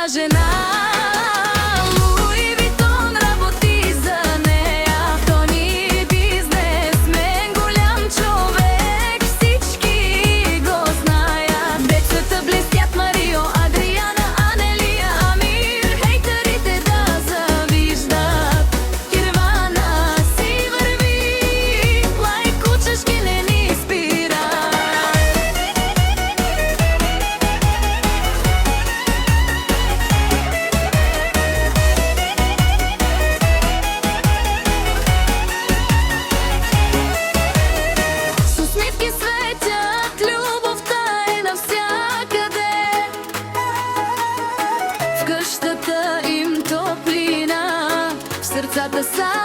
модна жена. Луи Витон работи за нея. Тони бизнесмен, голям човек, всички го знаят. Децата блестят: Марио, Адриана, Анелия, Амир. Хейтерите да завиждат, Ирвана си върви, лайкучешки не ни спира. С усмивки светят, любовта е навсякъде. В къщата им топлина, в сърцата са